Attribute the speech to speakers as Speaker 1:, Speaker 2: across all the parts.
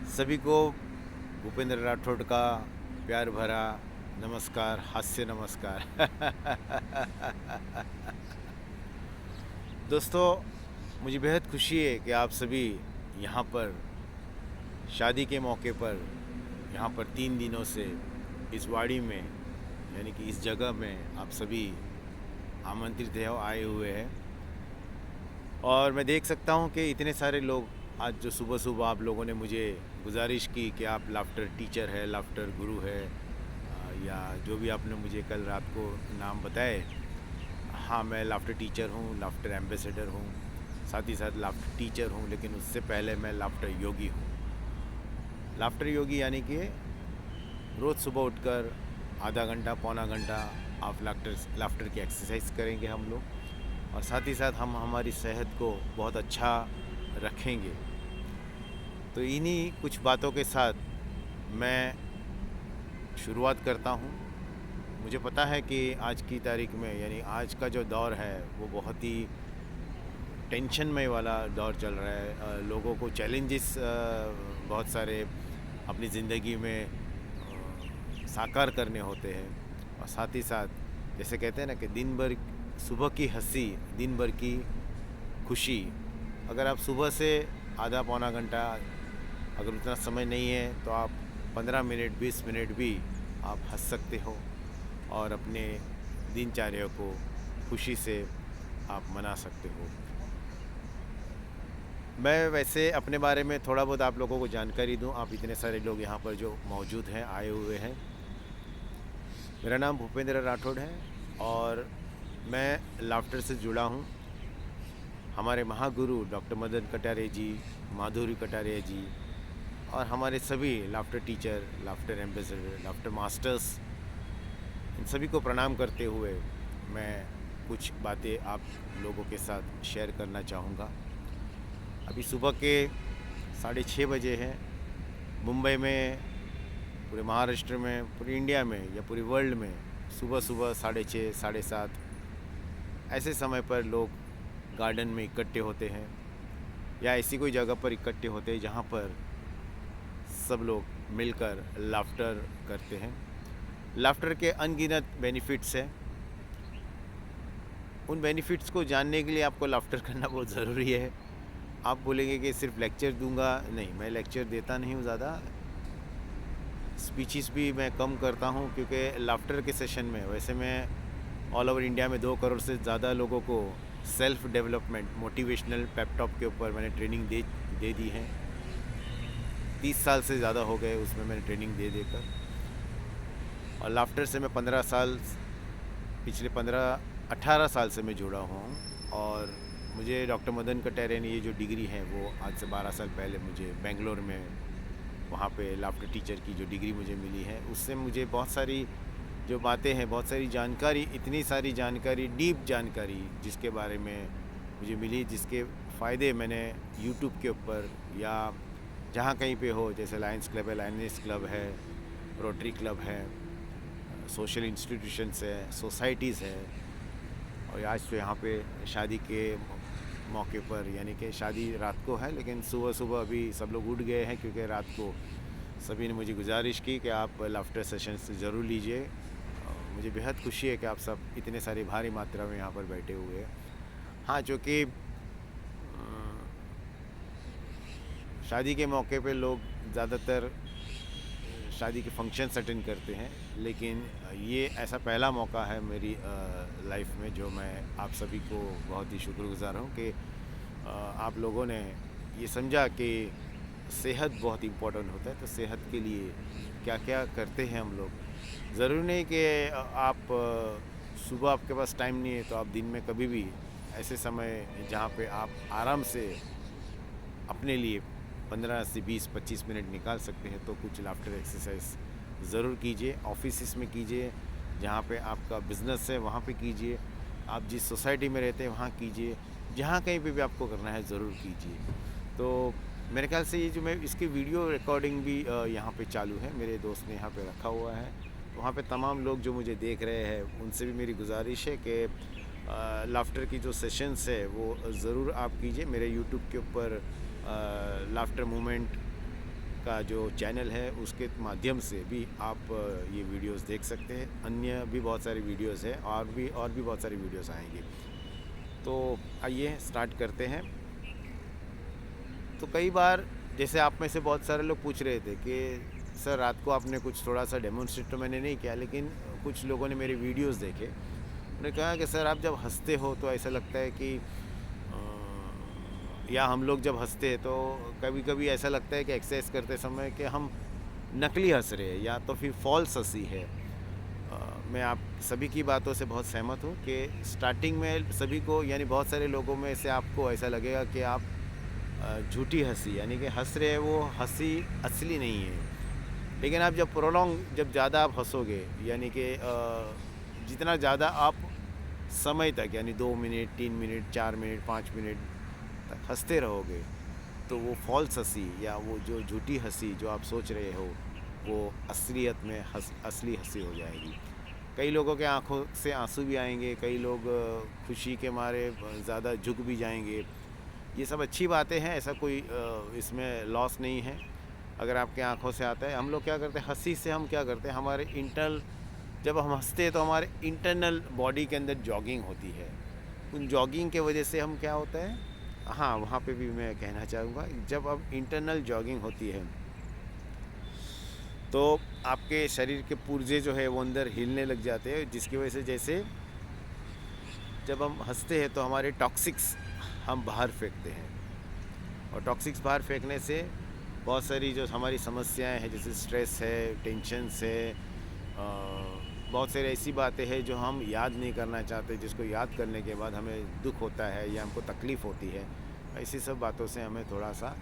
Speaker 1: सभी को भूपेंद्र राठौड़ का प्यार भरा नमस्कार, हास्य नमस्कार। दोस्तों, मुझे बेहद खुशी है कि आप सभी यहाँ पर शादी के मौके पर यहाँ पर 3 दिनों से इस वाड़ी में यानी कि इस जगह में आप सभी आमंत्रित है आए हुए हैं। और मैं देख सकता हूँ कि इतने सारे लोग आज जो सुबह सुबह आप लोगों ने मुझे गुजारिश की कि आप लाफ्टर टीचर है, लाफ्टर गुरु है, या जो भी आपने मुझे कल रात को नाम बताए। हाँ, मैं लाफ्टर टीचर हूँ, लाफ्टर एम्बेसडर हूँ, साथ ही साथ लाफ्टर टीचर हूँ, लेकिन उससे पहले मैं लाफ्टर योगी हूँ। लाफ्टर योगी यानी कि रोज़ सुबह उठकर आधा घंटा पौना घंटा आप लाफ्टर की एक्सरसाइज करेंगे हम लोग, और साथ ही साथ हम हमारी सेहत को बहुत अच्छा रखेंगे। तो इन्हीं कुछ बातों के साथ मैं शुरुआत करता हूँ। मुझे पता है कि आज की तारीख में यानी आज का जो दौर है वो बहुत ही टेंशनमय वाला दौर चल रहा है। लोगों को चैलेंजेस बहुत सारे अपनी ज़िंदगी में साकार करने होते हैं, और साथ ही साथ जैसे कहते हैं ना कि दिन भर सुबह की हंसी दिन भर की खुशी। अगर आप सुबह से आधा पौना घंटा अगर उतना समय नहीं है तो आप 15 मिनट 20 मिनट भी आप हंस सकते हो और अपने दिनचर्या को खुशी से आप मना सकते हो। मैं वैसे अपने बारे में थोड़ा बहुत आप लोगों को जानकारी दूं। आप इतने सारे लोग यहाँ पर जो मौजूद हैं, आए हुए हैं। मेरा नाम भूपेंद्र राठौड़ है और मैं लाफ्टर से जुड़ा हूँ। हमारे महागुरु डॉक्टर मदन कटारिया जी, माधुरी कटारिया जी और हमारे सभी laughter teacher, laughter ambassador, laughter masters, इन सभी को प्रणाम करते हुए मैं कुछ बातें आप लोगों के साथ शेयर करना चाहूँगा। अभी सुबह के 6:30 बजे हैं। मुंबई में, पूरे महाराष्ट्र में, पूरे इंडिया में या पूरे वर्ल्ड में सुबह सुबह 6:30 7:30 ऐसे समय पर लोग गार्डन में इकट्ठे होते हैं या ऐसी कोई जगह पर इकट्ठे होते हैं जहाँ पर सब लोग मिलकर लाफ्टर करते हैं। लाफ्टर के अनगिनत बेनिफिट्स हैं। उन बेनिफिट्स को जानने के लिए आपको लाफ्टर करना बहुत ज़रूरी है। आप बोलेंगे कि सिर्फ लेक्चर दूंगा, नहीं, मैं लेक्चर देता नहीं हूँ ज़्यादा। स्पीचेस भी मैं कम करता हूँ क्योंकि लाफ्टर के सेशन में वैसे मैं ऑल ओवर इंडिया में 2 करोड़ से ज़्यादा लोगों को self development motivational pep talk के ऊपर मैंने ट्रेनिंग दे दी है। 30 साल से ज़्यादा हो गए उसमें मैंने ट्रेनिंग दे देकर। और लाफ्टर से मैं 15 साल, पिछले 18 साल से मैं जुड़ा हुआ हूँ। और मुझे डॉक्टर मदन कटारिया ने ये जो डिग्री है वो आज से 12 साल पहले मुझे बेंगलोर में वहाँ पे लाफ्टर टीचर की जो डिग्री मुझे मिली है, उससे मुझे बहुत सारी जो बातें हैं, बहुत सारी जानकारी, इतनी सारी जानकारी, डीप जानकारी जिसके बारे में मुझे मिली, जिसके फ़ायदे मैंने यूट्यूब के ऊपर या जहाँ कहीं पे हो, जैसे लायंस क्लब है, लायनेस क्लब है, रोटरी क्लब है, सोशल इंस्टीट्यूशंस है, सोसाइटीज़ है। और आज तो यहाँ पे शादी के मौके पर, यानी कि शादी रात को है लेकिन सुबह सुबह अभी सब लोग उठ गए हैं क्योंकि रात को सभी ने मुझे गुजारिश की कि आप लाफ्टर सेशंस ज़रूर लीजिए। मुझे बेहद खुशी है कि आप सब इतने सारी भारी मात्रा में यहाँ पर बैठे हुए हैं। हाँ, जो कि शादी के मौके पे लोग ज़्यादातर शादी के फंक्शंस अटेंड करते हैं, लेकिन ये ऐसा पहला मौका है मेरी लाइफ में जो मैं आप सभी को बहुत ही शुक्रगुज़ार हूँ कि आप लोगों ने ये समझा कि सेहत बहुत इम्पोर्टेंट होता है। तो सेहत के लिए क्या क्या करते हैं हम लोग। ज़रूरी नहीं कि आप सुबह आपके पास टाइम नहीं है तो आप दिन में कभी भी ऐसे समय जहाँ पे आप आराम से अपने लिए 15 से 20-25 मिनट निकाल सकते हैं तो कुछ लाफ्टर एक्सरसाइज ज़रूर कीजिए। ऑफिस में कीजिए, जहाँ पे आपका बिज़नेस है वहाँ पे कीजिए, आप जिस सोसाइटी में रहते हैं वहाँ कीजिए, जहाँ कहीं पे भी आपको करना है ज़रूर कीजिए। तो मेरे ख्याल से ये जो मैं इसकी वीडियो रिकॉर्डिंग भी यहाँ पे चालू है, मेरे दोस्त ने यहाँ पे रखा हुआ है। वहाँ पे तमाम लोग जो मुझे देख रहे हैं उनसे भी मेरी गुजारिश है कि लाफ्टर की जो सेशंस है वो ज़रूर आप कीजिए। मेरे यूट्यूब के ऊपर लाफ्टर मूवमेंट का जो चैनल है उसके माध्यम से भी आप ये वीडियोस देख सकते हैं। अन्य भी बहुत सारी वीडियोस हैं और भी बहुत सारी वीडियोस आएंगी। तो आइए स्टार्ट करते हैं। तो कई बार जैसे आप में से बहुत सारे लोग पूछ रहे थे कि सर रात को आपने कुछ थोड़ा सा डेमोन्स्ट्रेट तो मैंने नहीं किया, लेकिन कुछ लोगों ने मेरे वीडियोस देखे, उन्होंने कहा कि सर आप जब हंसते हो तो ऐसा लगता है कि या हम लोग जब हंसते हैं तो कभी कभी ऐसा लगता है कि एक्सरसाइज करते समय कि हम नकली हंस रहे हैं या तो फिर फॉल्स हंसी है। मैं आप सभी की बातों से बहुत सहमत हूँ कि स्टार्टिंग में सभी को यानी बहुत सारे लोगों में से आपको ऐसा लगेगा कि आप झूठी हंसी यानी कि हंस रहे हैं, वो हंसी असली नहीं है। लेकिन आप जब प्रोलॉन्ग जब ज़्यादा आप हंसोगे यानी कि जितना ज़्यादा आप समय तक यानी 2 मिनट 3 मिनट 4 मिनट 5 मिनट तक हंसते रहोगे तो वो फॉल्स हंसी या वो जो झूठी हंसी जो आप सोच रहे हो वो असलियत में असली हंसी हो जाएगी। कई लोगों के आंखों से आंसू भी आएंगे, कई लोग खुशी के मारे ज़्यादा झुक भी जाएंगे। ये सब अच्छी बातें हैं, ऐसा कोई इसमें लॉस नहीं है अगर आपके आंखों से आता है। हम लोग क्या करते हैं, हंसी से हम क्या करते हैं, हमारे इंटरनल जब हम हंसते हैं तो हमारे इंटरनल बॉडी के अंदर जॉगिंग होती है। उन जॉगिंग के वजह से हम क्या होता है, हाँ वहाँ पे भी मैं कहना चाहूँगा, जब अब इंटरनल जॉगिंग होती है तो आपके शरीर के पुर्जे जो है वो अंदर हिलने लग जाते हैं, जिसकी वजह से जैसे जब हम हंसते हैं तो हमारे टॉक्सिक्स हम बाहर फेंकते हैं, और टॉक्सिक्स बाहर फेंकने से बहुत सारी जो हमारी समस्याएं हैं जैसे स्ट्रेस है, टेंशन्स है, बहुत सारी ऐसी बातें हैं जो हम याद नहीं करना चाहते, जिसको याद करने के बाद हमें दुख होता है या हमको तकलीफ़ होती है, ऐसी सब बातों से हमें थोड़ा सा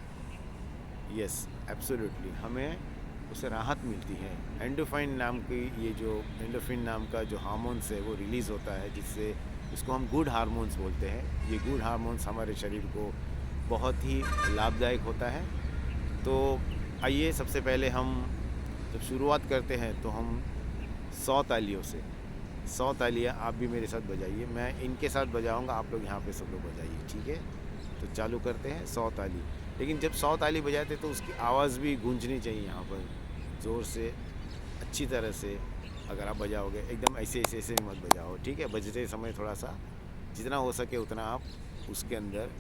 Speaker 1: यस एब्सोल्युटली हमें उससे राहत मिलती है। एंडोफाइन नाम की ये जो एंडोफिन नाम का जो हार्मोन्स है वो रिलीज़ होता है, जिससे इसको हम गुड हार्मोन्स बोलते हैं। ये गुड हार्मोन्स हमारे शरीर को बहुत ही लाभदायक होता है। तो आइए सबसे पहले हम जब शुरुआत करते हैं तो हम 100 तालियों से 100 तालियाँ आप भी मेरे साथ बजाइए, मैं इनके साथ बजाऊंगा, आप लोग यहाँ पे सब लोग बजाइए, ठीक है। तो चालू करते हैं 100 ताली। लेकिन जब 100 ताली बजाते तो उसकी आवाज़ भी गूंजनी चाहिए यहाँ पर ज़ोर से, अच्छी तरह से। अगर आप बजाओगे एकदम ऐसे ऐसे ऐसे मत बजाओ, ठीक है। बजते समय थोड़ा सा जितना हो सके उतना आप उसके अंदर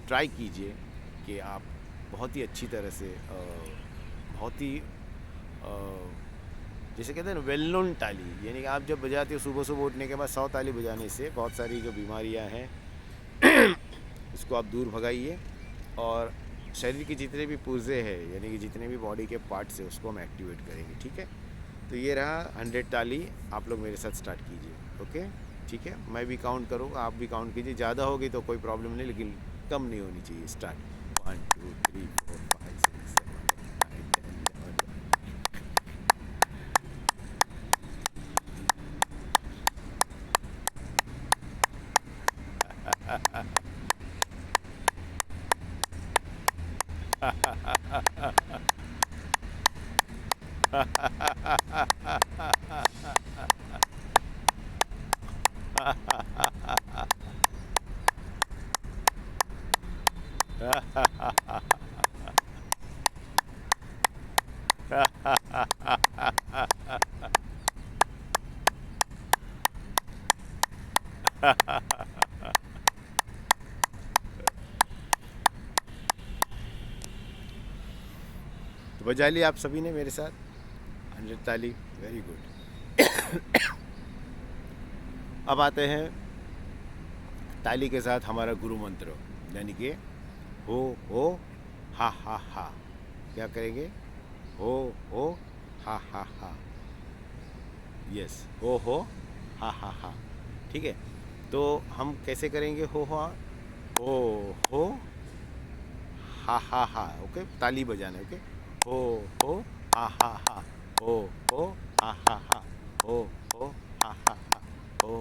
Speaker 1: ट्राई कीजिए कि आप बहुत ही अच्छी तरह से बहुत ही जैसे कहते हैं ना वेल नोन ताली, यानी कि आप जब बजाते हो सुबह सुबह उठने के बाद 100 ताली बजाने से बहुत सारी जो बीमारियां हैं इसको आप दूर भगाइए, और शरीर के जितने भी पुर्जे हैं यानी कि जितने भी बॉडी के पार्ट्स हैं उसको हम एक्टिवेट करेंगे, ठीक है। तो ये रहा 100 ताली, आप लोग मेरे साथ स्टार्ट कीजिए, ओके ठीक है। मैं भी काउंट करूँगा, आप भी काउंट कीजिए। ज़्यादा होगी तो कोई प्रॉब्लम नहीं, लेकिन कम नहीं होनी चाहिए। स्टार्ट 1 2 3 4 5 6 7 8 9 10 तो बजा लिया आप सभी ने मेरे साथ 100 ताली, वेरी गुड। अब आते हैं ताली के साथ हमारा गुरु मंत्र, यानी कि हो हा हा हा। क्या करेंगे, हो हा हा हा, यस हो हा हा हा, ठीक है। तो हम कैसे करेंगे, हो हा हा, ओके। ताली बजाना, ओके। हो हा हा हा, हो हा हा हा, हो हा हा हा, हो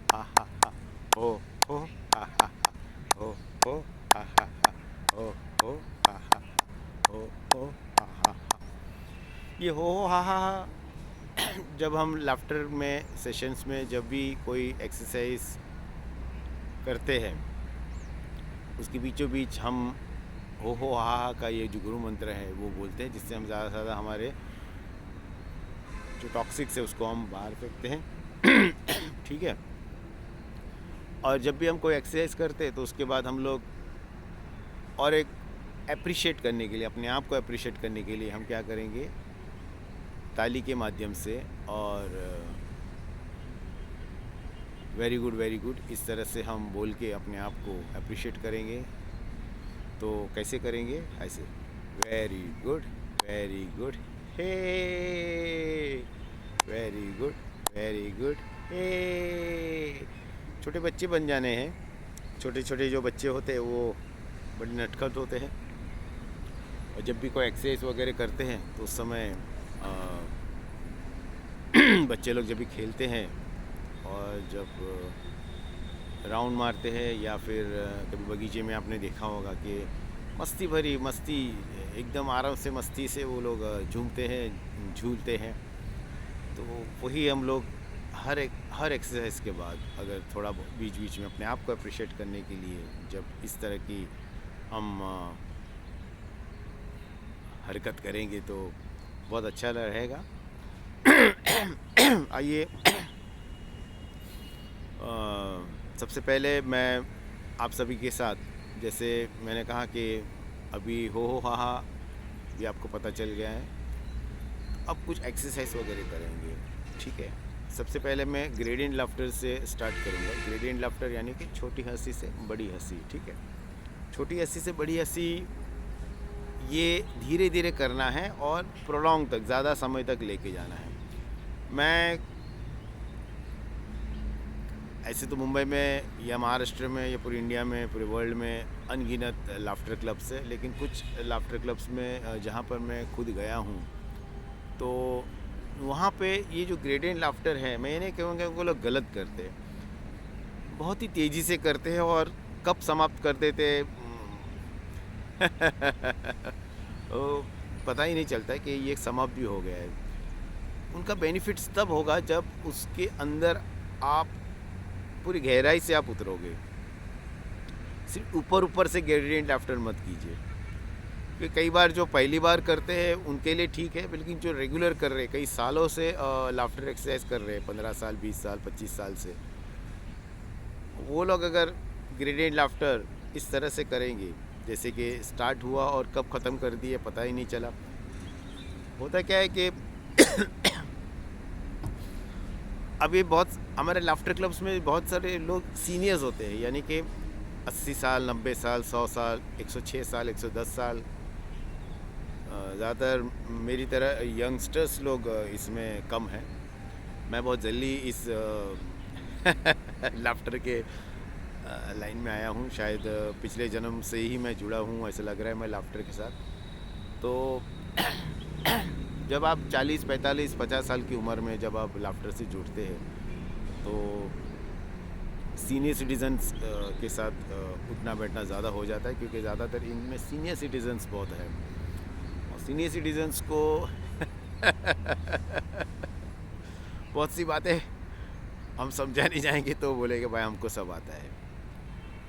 Speaker 1: हा हा हा, हो हा हा हा, हो हा हा हा, हो हा हा हा, हो हा हा हा। ये हो हा हा हा जब हम लाफ्टर में सेशंस में जब भी कोई एक्सरसाइज करते हैं, उसके बीचों बीच हम हो हा का ये जो गुरु मंत्र है वो बोलते हैं, जिससे हम ज़्यादा से ज़्यादा हमारे जो टॉक्सिक्स है उसको हम बाहर फेंकते हैं। ठीक है। और जब भी हम कोई एक्सरसाइज करते हैं तो उसके बाद हम लोग और एक अप्रिशिएट करने के लिए, अपने आप को अप्रिशिएट करने के लिए हम क्या करेंगे, ताली के माध्यम से और वेरी गुड इस तरह से हम बोल के अपने आप को अप्रिशिएट करेंगे। तो कैसे करेंगे? ऐसे, वेरी गुड हे, वेरी गुड हे। छोटे बच्चे बन जाने हैं। छोटे छोटे जो बच्चे होते हैं वो बड़े नटखट होते हैं, और जब भी कोई एक्सरसाइज वगैरह करते हैं तो उस समय बच्चे लोग जब भी खेलते हैं और जब राउंड मारते हैं या फिर कभी बगीचे में आपने देखा होगा कि मस्ती एकदम आराम से मस्ती से वो लोग झूमते हैं, झूलते हैं। तो वही हम लोग हर एक्सरसाइज के बाद अगर थोड़ा बीच बीच में अपने आप को अप्रिशिएट करने के लिए जब इस तरह की हम हरकत करेंगे तो बहुत अच्छा रहेगा। आइए, सबसे पहले मैं आप सभी के साथ, जैसे मैंने कहा कि अभी हो हा भी आपको पता चल गया है, अब कुछ एक्सरसाइज वगैरह करेंगे। ठीक है। सबसे पहले मैं ग्रेडियंट लाफ्टर से स्टार्ट करूँगा। ग्रेडियंट लाफ्टर यानी कि छोटी हंसी से बड़ी हंसी। ठीक है। छोटी हंसी से बड़ी हंसी ये धीरे धीरे करना है और प्रोलॉन्ग तक, ज़्यादा समय तक लेके जाना है। मैं ऐसे तो मुंबई में या महाराष्ट्र में या पूरी इंडिया में, पूरे वर्ल्ड में अनगिनत लाफ्टर क्लब्स है, लेकिन कुछ लाफ्टर क्लब्स में जहाँ पर मैं खुद गया हूँ तो वहाँ पे ये जो ग्रेडियंट लाफ्टर है, मैं ये नहीं कहूँगा वो लोग गलत करते हैं, बहुत ही तेज़ी से करते हैं और कब समाप्त कर देते तो पता ही नहीं चलता है कि ये समाप्त भी हो गया है। उनका बेनिफिट्स तब होगा जब उसके अंदर आप पूरी गहराई से आप उतरोगे। सिर्फ ऊपर से ग्रेडियंट लाफ्टर मत कीजिए, क्योंकि कई बार जो पहली बार करते हैं उनके लिए ठीक है, लेकिन जो रेगुलर कर रहे हैं, कई सालों से लाफ्टर एक्सरसाइज कर रहे हैं, 15 साल 20 साल 25 साल से, वो लोग अगर ग्रेडियंट लाफ्टर इस तरह से करेंगे जैसे कि स्टार्ट हुआ और कब ख़त्म कर दिए पता ही नहीं चला। होता क्या है कि अभी बहुत हमारे लाफ्टर क्लब्स में बहुत सारे लोग सीनियर्स होते हैं, यानी कि 80 साल 90 साल 100 साल 106 साल 110 साल। ज़्यादातर मेरी तरह यंगस्टर्स लोग इसमें कम हैं। मैं बहुत जल्दी इस लाफ्टर के लाइन में आया हूँ, शायद पिछले जन्म से ही मैं जुड़ा हूँ, ऐसा लग रहा है मैं लाफ्टर के साथ। तो जब आप 40 45 50 साल की उम्र में जब आप लाफ्टर से जुड़ते हैं तो सीनियर सिटीजन्स के साथ उठना बैठना ज़्यादा हो जाता है, क्योंकि ज़्यादातर इनमें सीनियर सिटीजन्स बहुत है, और सीनियर सिटीजन्स को बहुत सी बातें हम समझा नहीं जाएंगे तो बोलेंगे भाई हमको सब आता है।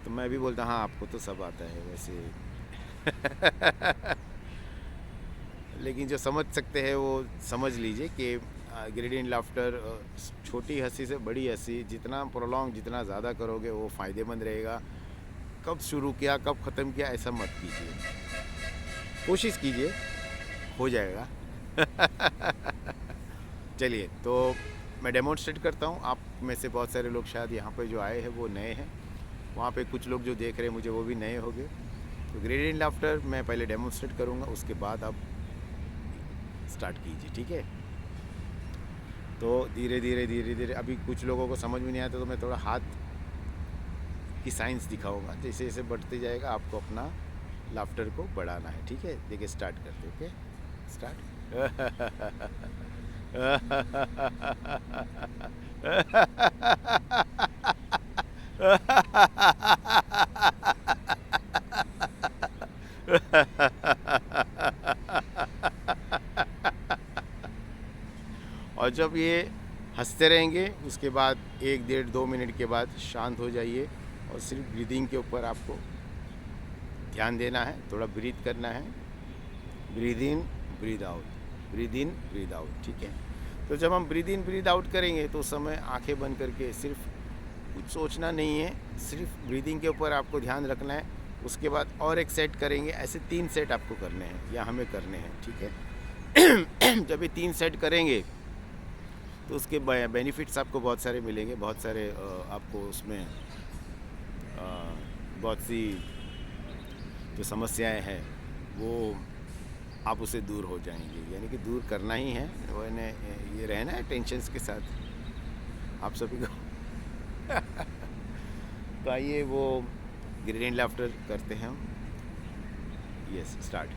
Speaker 1: तो मैं भी बोलता हाँ आपको तो सब आता है वैसे। लेकिन जो समझ सकते हैं वो समझ लीजिए कि ग्रेडियंट लाफ्टर, छोटी हंसी से बड़ी हंसी, जितना प्रोलॉन्ग जितना ज़्यादा करोगे वो फ़ायदेमंद रहेगा। कब शुरू किया कब ख़त्म किया ऐसा मत कीजिए, कोशिश कीजिए, हो जाएगा। चलिए, तो मैं डेमोन्स्ट्रेट करता हूँ। आप में से बहुत सारे लोग शायद यहाँ पे जो आए हैं वो नए हैं, वहाँ पे कुछ लोग जो देख रहे हैं मुझे वो भी नए होंगे। तो ग्रेडियंट लाफ्टर मैं पहले डेमोन्स्ट्रेट करूँगा, उसके बाद आप स्टार्ट कीजिए। ठीक है। तो धीरे धीरे अभी कुछ लोगों को समझ में नहीं आता तो मैं थोड़ा हाथ की साइंस दिखाऊंगा, जैसे जैसे बढ़ते जाएगा आपको अपना लाफ्टर को बढ़ाना है। ठीक है। देखिए स्टार्ट करते। Okay, start. और जब ये हंसते रहेंगे, उसके बाद 1 डेढ़ 2 मिनट के बाद शांत हो जाइए और सिर्फ ब्रीदिंग के ऊपर आपको ध्यान देना है, थोड़ा ब्रीथ करना है, breathe in breathe out, breathe in breathe out, ठीक है। तो जब हम ब्रीद इन ब्रीद आउट करेंगे तो उस समय आंखें बंद करके सिर्फ कुछ सोचना नहीं है, सिर्फ ब्रीदिंग के ऊपर आपको ध्यान रखना है। उसके बाद और एक सेट करेंगे, ऐसे 3 सेट आपको करने हैं या हमें करने हैं, ठीक है। जब ये 3 सेट करेंगे तो उसके बेनिफिट्स आपको बहुत सारे मिलेंगे, बहुत सारे आपको उसमें बहुत सी जो समस्याएं हैं वो आप उससे दूर हो जाएंगे, यानी कि दूर करना ही है, वो ये रहना है टेंशन्स के साथ आप सभी को। तो आइए वो ग्रेडियंट लाफ्टर करते हैं हम। Yes, start.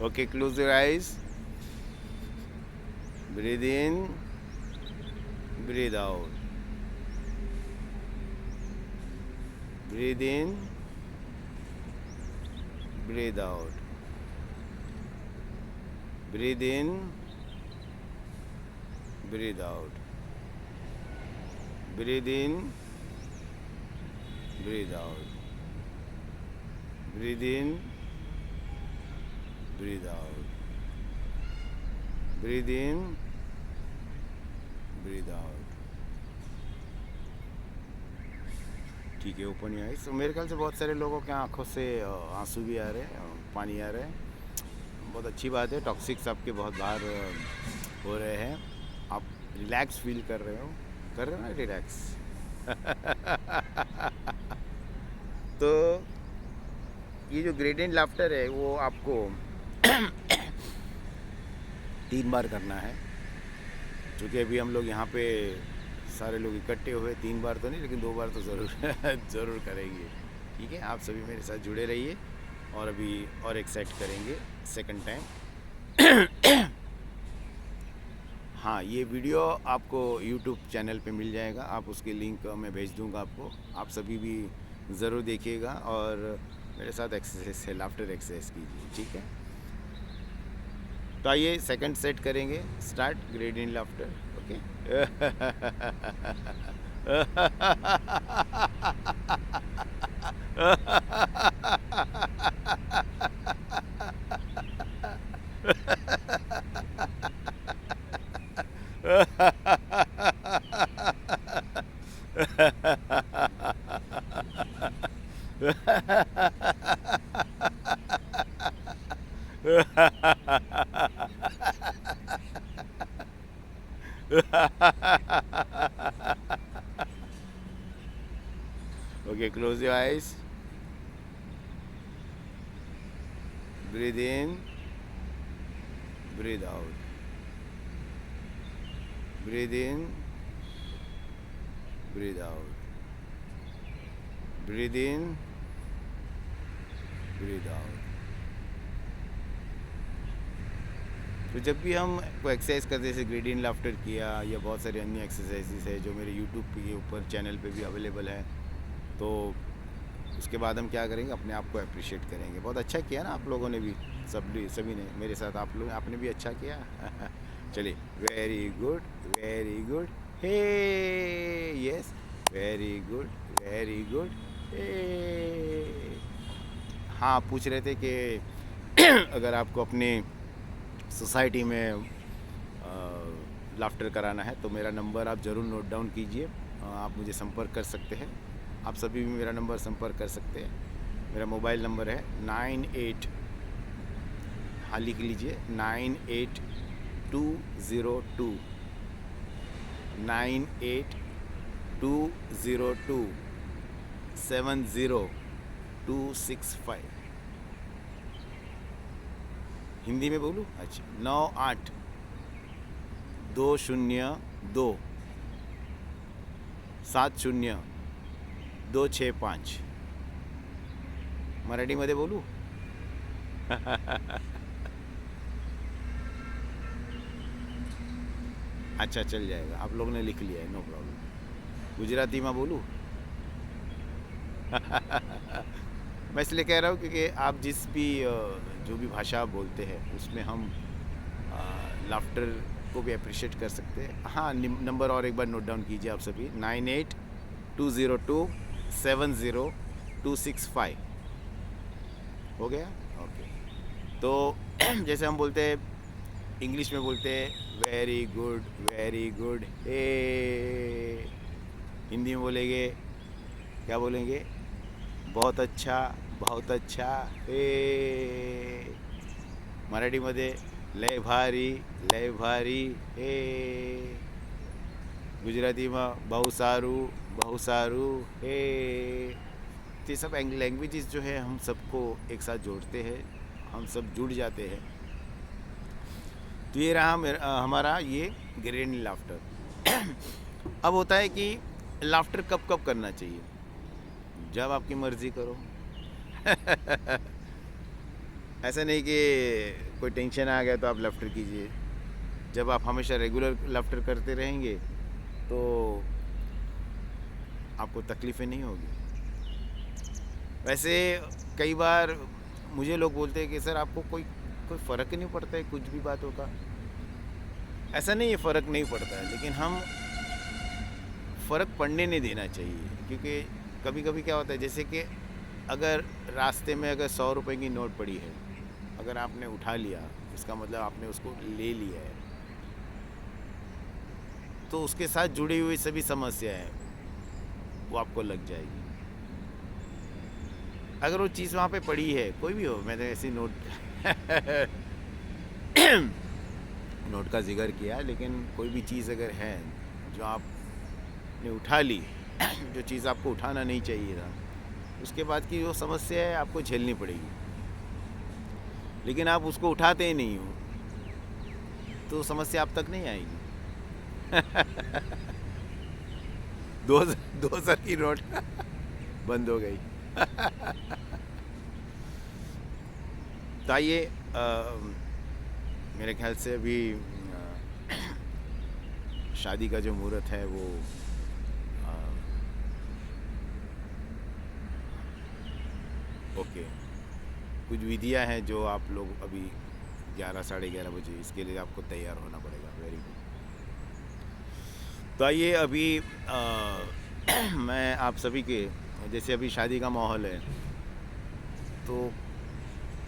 Speaker 1: Okay, close your eyes. Breathe in, breathe out. Breathe in, breathe out. Breathe in, breathe out. Breathe in, breathe out. Breathe in, breathe out. Breathe in, breathe out. ठीक है, open your eyes. तो मेरे ख्याल से बहुत सारे लोगों के आंखों से आंसू भी आ रहे हैं, पानी आ रहा है, बहुत अच्छी बात है। टॉक्सिक्स आपके बहुत बाहर हो रहे हैं, आप रिलैक्स फील कर रहे हो ना रिलैक्स। तो ये जो ग्रेडियंट लाफ्टर है वो आपको 3 बार करना है, क्योंकि अभी हम लोग यहाँ पे सारे लोग इकट्ठे हुए, 3 बार तो नहीं लेकिन 2 बार तो ज़रूर ज़रूर करेंगे, ठीक है। आप सभी मेरे साथ जुड़े रहिए और अभी और एक सेट करेंगे सेकंड टाइम। हाँ, ये वीडियो आपको YouTube चैनल पे मिल जाएगा, आप उसकी लिंक मैं भेज दूँगा आपको, आप सभी भी ज़रूर देखिएगा और मेरे साथ एक्सरसाइज है, लाफ्टर एक्सरसाइज कीजिए, ठीक है। तो आइए सेकंड सेट करेंगे, start gradient laughter, okay. Okay, close your eyes. Breathe in, breathe out. Breathe in, breathe out. Breathe in, breathe out. तो जब भी हम कोई एक्सरसाइज करते जैसे ग्रेडियंट लाफ्टर किया या बहुत सारे अन्य एक्सरसाइजेस है जो मेरे यूट्यूब के ऊपर चैनल पे भी अवेलेबल है, तो उसके बाद हम क्या करेंगे, अपने आप को अप्रिशिएट करेंगे। बहुत अच्छा किया ना आप लोगों ने भी, सभी ने मेरे साथ, आप लोग आपने भी अच्छा किया। चलिए, very good, very good, hey, yes, very good, very good, hey. हाँ, पूछ रहे थे कि अगर आपको अपने सोसाइटी में लाफ्टर कराना है तो मेरा नंबर आप ज़रूर नोट डाउन कीजिए, आप मुझे संपर्क कर सकते हैं, आप सभी भी मेरा नंबर संपर्क कर सकते हैं। मेरा मोबाइल नंबर है 98, हाँ लिख लीजिए, 98202 98202 202-70-265। हिंदी में बोलूँ? अच्छा, 98-202-70-265। मराठीमध्ये बोलू? अच्छा, चल जाएगा, आप लोग ने लिख लिया है, नो प्रॉब्लम। गुजराती में बोलूँ? मैं इसलिए कह रहा हूँ क्योंकि आप जिस भी जो भी भाषा आप बोलते हैं उसमें हम लाफ्टर को भी अप्रिशिएट कर सकते हैं। हाँ, नंबर और एक बार नोट डाउन कीजिए आप सभी, 98-202-70-265। हो गया? ओके। तो जैसे हम बोलते हैं, इंग्लिश में बोलते हैं वेरी गुड, वेरी गुड, हे। हिंदी में बोलेंगे, क्या बोलेंगे? बहुत अच्छा, बहुत अच्छा, हे। मराठीमध्ये लय भारी, लय भारी, हे। गुजरातीમાં બહુ સારું, બહુ સારું, हे। ये सब लैंग्वेजेस जो है हम सबको एक साथ जोड़ते हैं, हम सब जुड़ जाते हैं। तो ये रहा हमारा ये ग्रेन लाफ्टर। अब होता है कि लाफ्टर कब कब करना चाहिए? जब आपकी मर्जी करो। ऐसा नहीं कि कोई टेंशन आ गया तो आप लाफ्टर कीजिए। जब आप हमेशा रेगुलर लाफ्टर करते रहेंगे तो आपको तकलीफ़ें नहीं होगी। वैसे कई बार मुझे लोग बोलते हैं कि सर आपको कोई फ़र्क ही नहीं पड़ता है कुछ भी बातों का। ऐसा नहीं है, फ़र्क नहीं पड़ता है, लेकिन हम फ़र्क पड़ने नहीं देना चाहिए। क्योंकि कभी कभी क्या होता है, जैसे कि अगर रास्ते में अगर 100 रुपये की नोट पड़ी है, अगर आपने उठा लिया, इसका मतलब आपने उसको ले लिया है, तो उसके साथ जुड़ी हुई सभी समस्याएं वो आपको लग जाएगी। अगर वो चीज़ वहाँ पे पड़ी है, कोई भी हो, मैंने ऐसी नोट नोट का जिक्र किया, लेकिन कोई भी चीज़ अगर है जो आपने उठा ली, जो चीज़ आपको उठाना नहीं चाहिए था, उसके बाद की जो समस्या है आपको झेलनी पड़ेगी। लेकिन आप उसको उठाते ही नहीं हो तो समस्या आप तक नहीं आएगी। 2000 की नोट बंद हो गई। तो आइए, मेरे ख्याल से अभी शादी का जो मुहूर्त है वो ओके, कुछ विधियां हैं जो आप लोग अभी 11 साढ़े 11 बजे इसके लिए आपको तैयार होना पड़ेगा। Very good. तो आइए अभी मैं आप सभी के, जैसे अभी शादी का माहौल है, तो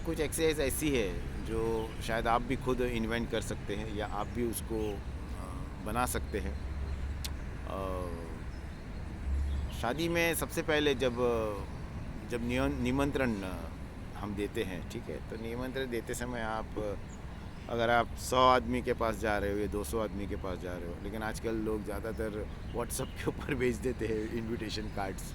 Speaker 1: कुछ एक्सरसाइज ऐसी है जो शायद आप भी खुद इन्वेंट कर सकते हैं या आप भी उसको बना सकते हैं। शादी में सबसे पहले जब निमंत्रण हम देते हैं, ठीक है, तो निमंत्रण देते समय अगर आप 100 आदमी के पास जा रहे हो या 200 आदमी के पास जा रहे हो, लेकिन आजकल लोग ज़्यादातर व्हाट्सएप के ऊपर भेज देते हैं इनविटेशन कार्ड्स।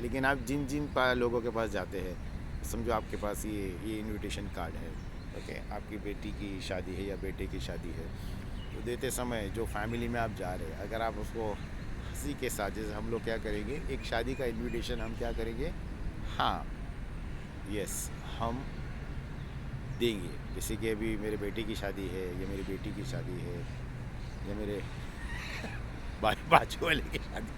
Speaker 1: लेकिन आप जिन लोगों के पास जाते हैं, समझो आपके पास ये इनविटेशन कार्ड है, ओके, आपकी बेटी की शादी है या बेटे की शादी है, तो देते समय जो फैमिली में आप जा रहे हैं, अगर आप उसको हंसी के साथ, जैसे हम लोग क्या करेंगे, एक शादी का इनविटेशन हम क्या करेंगे, हाँ, यस, हम देंगे। जैसे कि अभी मेरे बेटे की शादी है या मेरी बेटी की शादी है या मेरे बाजू वाले की शादी,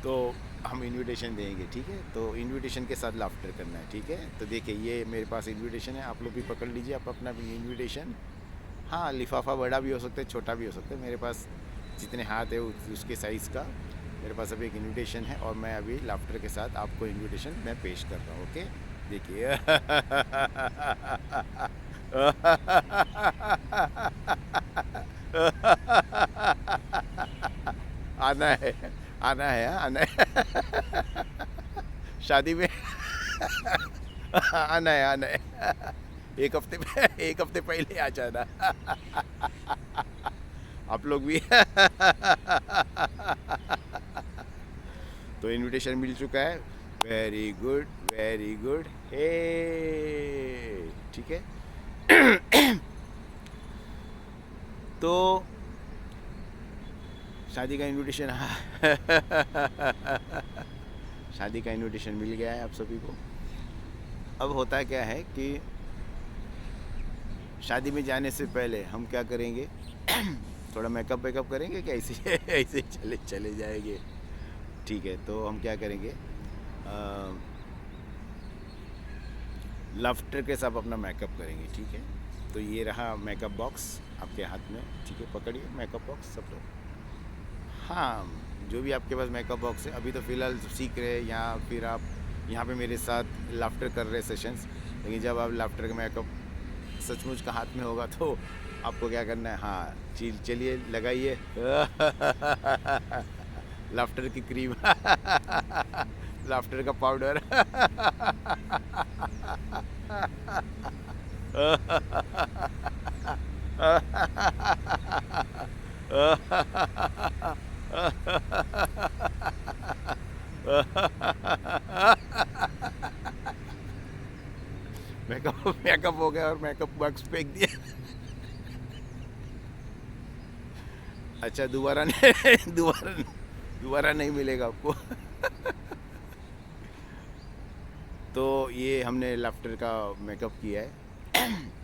Speaker 1: तो हम इनविटेशन देंगे, ठीक है। तो इनविटेशन के साथ लाफ्टर करना है, ठीक है। तो देखिए, ये मेरे पास इनविटेशन है, आप लोग भी पकड़ लीजिए आप अपना भी इनविटेशन। हाँ, लिफाफा बड़ा भी हो सकता है, छोटा भी हो सकता है, मेरे पास जितने हाथ है उसके साइज़ का मेरे पास अभी एक इनविटेशन है, और मैं अभी लाफ्टर के साथ आपको इनविटेशन मैं पेश कर रहा हूँ। ओके, देखिए। आना है, आना है, आना है। शादी में आना है, आना है। एक हफ्ते पहले आ जाना। आप लोग भी तो इनविटेशन मिल चुका है। वेरी गुड हे, ठीक है। तो शादी का इनविटेशन शादी का इनविटेशन मिल गया है आप सभी को। अब होता क्या है कि शादी में जाने से पहले हम क्या करेंगे, थोड़ा मेकअप वेकअप करेंगे क्या, ऐसे ऐसे चले जाएंगे। ठीक है, तो हम क्या करेंगे, लाफ्टर के साथ अपना मेकअप करेंगे। ठीक है, तो ये रहा मेकअप बॉक्स आपके हाथ में। ठीक है, पकड़िए मेकअप बॉक्स सब लोग। हाँ, जो भी आपके पास मेकअप बॉक्स है, अभी तो फ़िलहाल सीख रहे हैं या फिर आप यहाँ पे मेरे साथ लाफ्टर कर रहे सेशंस, लेकिन जब आप लाफ्टर का मेकअप सचमुच का हाथ में होगा तो आपको क्या करना है, हाँ चलिए लगाइए लाफ्टर की क्रीम लाफ्टर का पाउडर मेकअप मेकअप हो गया और मेकअप बॉक्स फेंक दिया। अच्छा, दोबारा नहीं दोबारा नहीं मिलेगा आपको। तो ये हमने लाफ्टर का मेकअप किया है।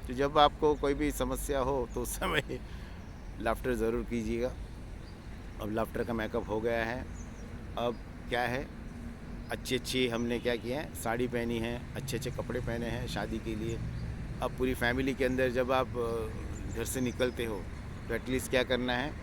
Speaker 1: तो जब आपको कोई भी समस्या हो तो उस समय लाफ्टर ज़रूर कीजिएगा। अब लाफ्टर का मेकअप हो गया है। अब क्या है, अच्छे हमने क्या किया है, साड़ी पहनी है, अच्छे कपड़े पहने हैं शादी के लिए। अब पूरी फैमिली के अंदर जब आप घर से निकलते हो तो एटलीस्ट क्या करना है,